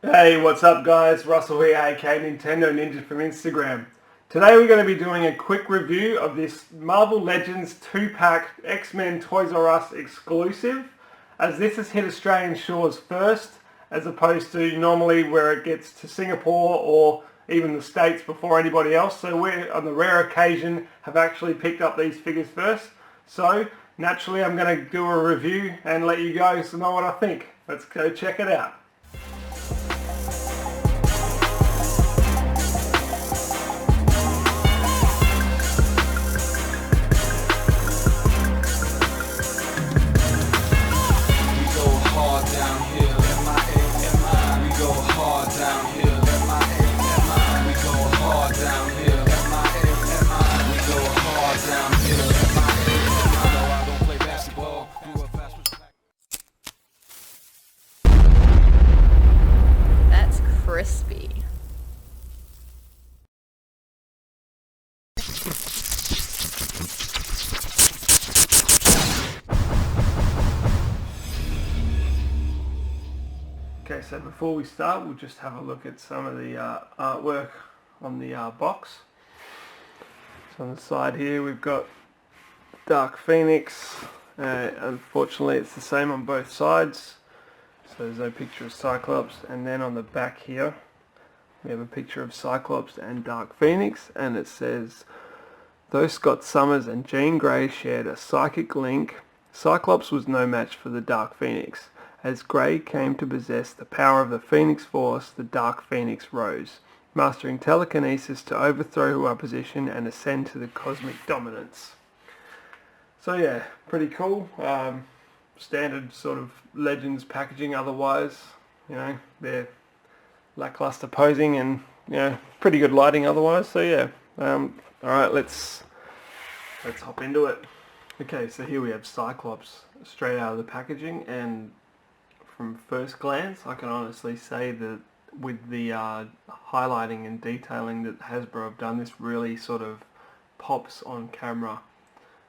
Hey, what's up guys? Russell here, aka Nintendo Ninja from Instagram. Today we're going to be doing a quick review of this Marvel Legends 2-pack X-Men Toys R Us exclusive, as this has hit Australian shores first, as opposed to normally where it gets to Singapore or even the States before anybody else. So we, on the rare occasion, have actually picked up these figures first. So naturally I'm going to do a review and let you guys know what I think. Let's go check it out. Crispy. Okay, so before we start, we'll just have a look at some of the artwork on the box. So on the side here we've got Dark Phoenix. Unfortunately it's the same on both sides, so there's no picture of Cyclops. And then on the back here we have a picture of Cyclops and Dark Phoenix, and it says, though Scott Summers and Jean Grey shared a psychic link, Cyclops was no match for the Dark Phoenix. As Grey came to possess the power of the Phoenix Force, the Dark Phoenix rose, mastering telekinesis to overthrow her opposition and ascend to the cosmic dominance. So yeah, pretty cool. Standard sort of Legends packaging otherwise. You know, they're lackluster posing and, you know, pretty good lighting otherwise. So yeah, alright, let's hop into it. Okay, so here we have Cyclops straight out of the packaging, and from first glance I can honestly say that with the highlighting and detailing that Hasbro have done, this really sort of pops on camera.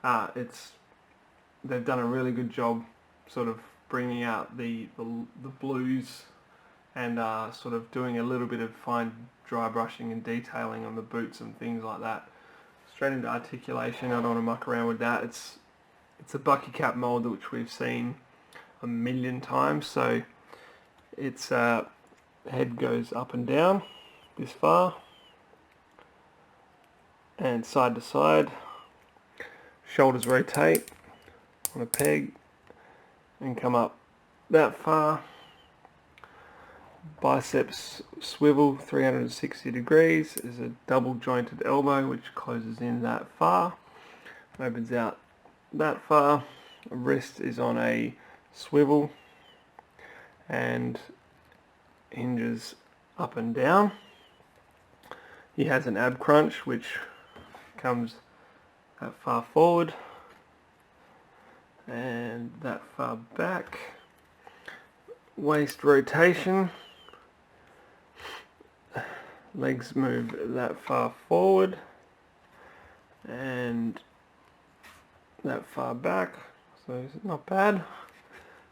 They've done a really good job sort of bringing out the blues and sort of doing a little bit of fine dry brushing and detailing on the boots and things like that. Straight into articulation. I don't want to muck around with that. It's a Bucky Cap mold which we've seen a million times. So its head goes up and down this far and side to side. Shoulders rotate on a peg and come up that far. Biceps swivel 360 degrees. There's a double jointed elbow which closes in that far, opens out that far. A wrist is on a swivel and hinges up and down. He has an ab crunch which comes that far forward and that far back. Waist rotation. Legs move that far forward and that far back, so it's not bad.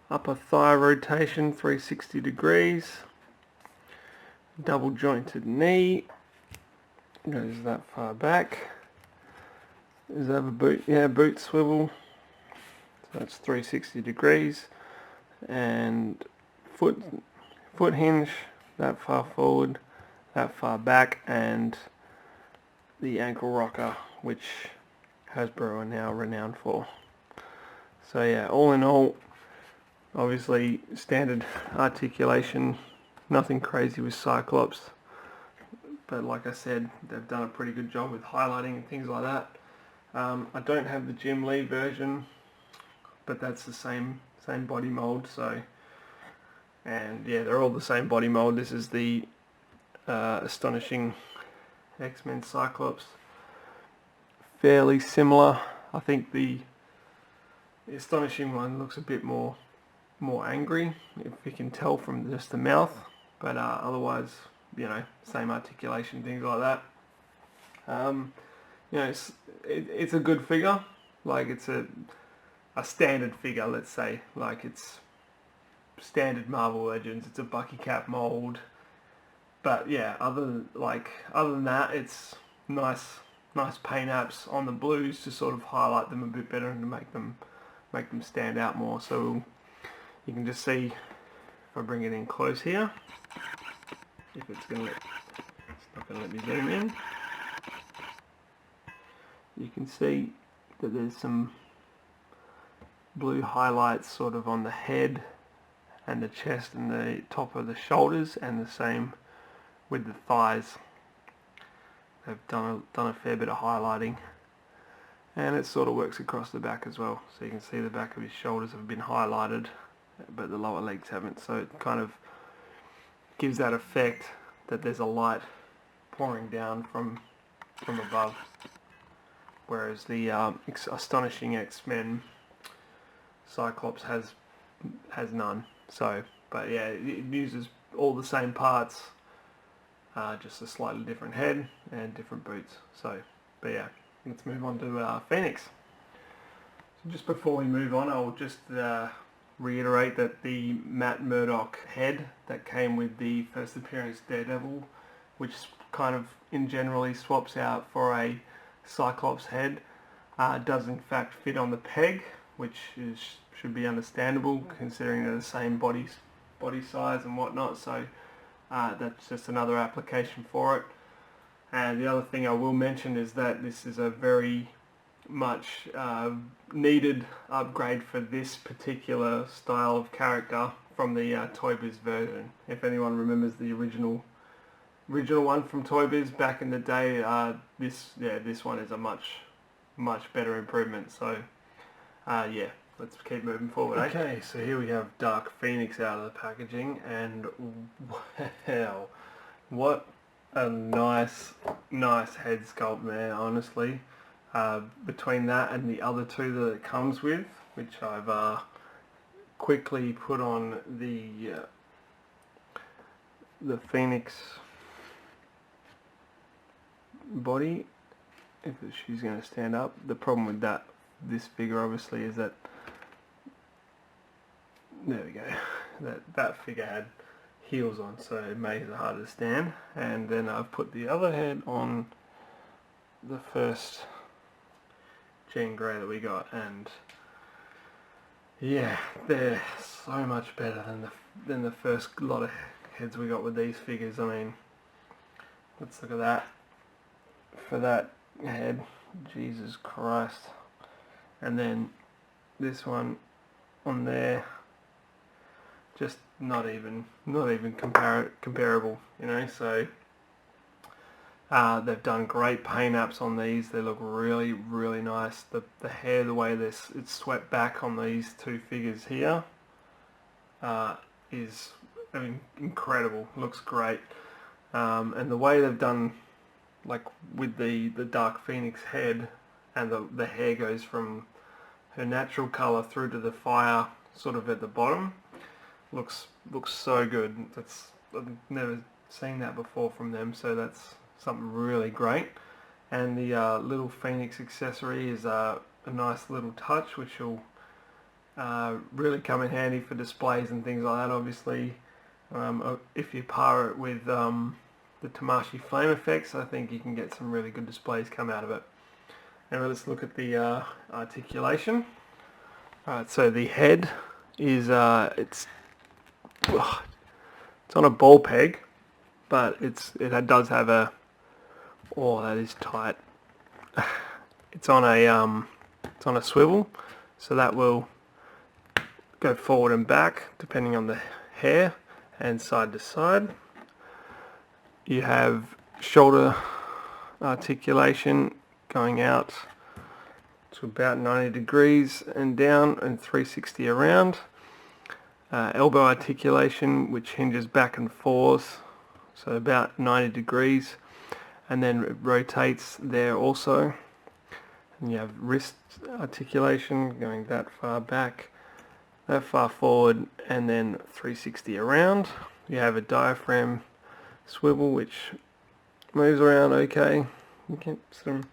Upper thigh rotation 360 degrees. Double jointed knee goes that far back. Is that a boot? Yeah, boot swivel, so that's 360 degrees. And foot hinge that far forward, that far back, and the ankle rocker, which Hasbro are now renowned for. So yeah, all in all, obviously standard articulation, nothing crazy with Cyclops, but like I said, they've done a pretty good job with highlighting and things like that. I don't have the Jim Lee version, but that's the same body mold. So, and yeah, they're all the same body mold. This is the Astonishing X-Men Cyclops. Fairly similar. I think the Astonishing one looks a bit more angry, if you can tell from just the mouth, but otherwise, you know, same articulation, things like that. You know, it's a good figure. Like, it's a standard figure, let's say. Like, it's standard Marvel Legends. It's a Bucky Cap mold, but yeah, other than that, it's nice paint apps on the blues to sort of highlight them a bit better and to make them stand out more. So you can just see, if I bring it in close here, if it's not gonna let me zoom in. You can see that there's some blue highlights sort of on the head and the chest and the top of the shoulders, and the same with the thighs. They've done a fair bit of highlighting, and it sort of works across the back as well. So you can see the back of his shoulders have been highlighted, but the lower legs haven't. So it kind of gives that effect that there's a light pouring down from above, whereas the Astonishing X-Men Cyclops has none. So, but yeah, it uses all the same parts, just a slightly different head and different boots. So, but yeah, let's move on to Phoenix. So just before we move on, I'll just reiterate that the Matt Murdock head that came with the first appearance Daredevil, which kind of in generally swaps out for a Cyclops head, does in fact fit on the peg, which should be understandable considering they're the same body size and whatnot. So that's just another application for it. And the other thing I will mention is that this is a very much needed upgrade for this particular style of character from the Toy Biz version. If anyone remembers the original one from Toy Biz back in the day, this one is a much better improvement. So yeah, let's keep moving forward. Okay, so here we have Dark Phoenix out of the packaging, and wow, what a nice head sculpt there, honestly. Between that and the other two that it comes with, which I've quickly put on the Phoenix body, if she's going to stand up. The problem with this figure obviously is that, there we go, that figure had heels on, so it made it harder to stand. And then I've put the other head on the first Jean Grey that we got, and yeah, they're so much better than the first lot of heads we got with these figures. I mean, let's look at that. For that head, Jesus Christ. And then this one on there, just not even comparable, you know. So they've done great paint apps on these. They look really nice. The hair, the way it's swept back on these two figures here, is, I mean, incredible. Looks great. And the way they've done, like with the Dark Phoenix head, and the hair goes from her natural colour through to the fire sort of at the bottom, looks so good. I've never seen that before from them, so that's something really great. And the little Phoenix accessory is a nice little touch, which will really come in handy for displays and things like that. Obviously, if you pair it with the Tamashi flame effects, I think you can get some really good displays come out of it. Now let's look at the articulation. Alright, so the head is it's on a ball peg, but it does have a, oh, that is tight. It's on a swivel, so that will go forward and back depending on the hair, and side to side. You have shoulder articulation going out to about 90 degrees and down, and 360 around. Elbow articulation, which hinges back and forth, so about 90 degrees, and then it rotates there also. And you have wrist articulation going that far back, that far forward, and then 360 around. You have a diaphragm swivel which moves around okay. You get some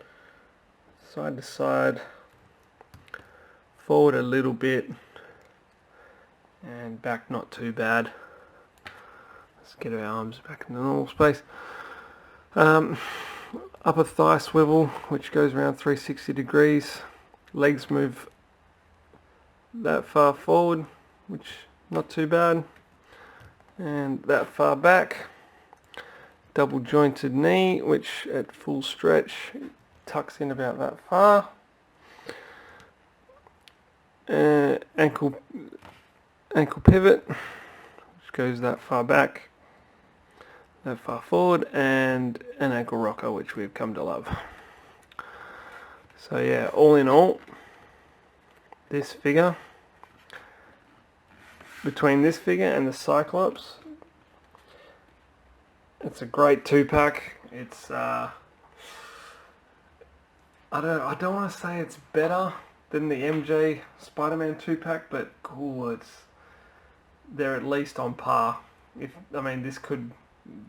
side to side, forward a little bit, and back not too bad. Let's get our arms back in the normal space. Upper thigh swivel, which goes around 360 degrees. Legs move that far forward, which not too bad, and that far back. Double jointed knee, which at full stretch tucks in about that far. Ankle pivot, which goes that far back, that far forward, and an ankle rocker, which we've come to love. So yeah, all in all, this figure, between this figure and the Cyclops, it's a great 2-pack. It's I don't want to say it's better than the MJ Spider-Man 2-pack, but cool, they're at least on par.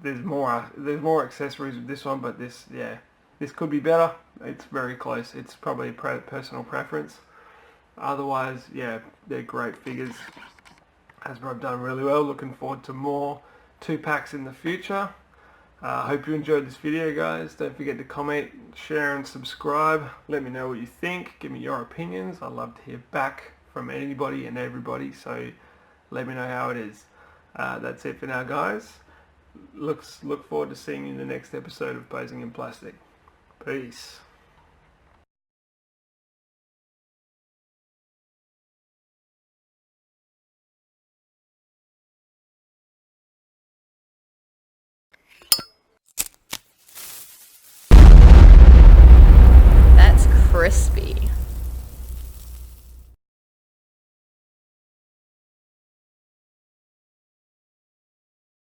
There's more accessories with this one, but this could be better. It's very close. It's probably personal preference. Otherwise, yeah, they're great figures. Hasbro have done really well. Looking forward to more 2-packs in the future. Hope you enjoyed this video, guys. Don't forget to comment, share and subscribe. Let me know what you think. Give me your opinions. I'd love to hear back from anybody and everybody, so let me know how it is. That's it for now, guys. Look forward to seeing you in the next episode of Posing in Plastic. Peace. That's crispy.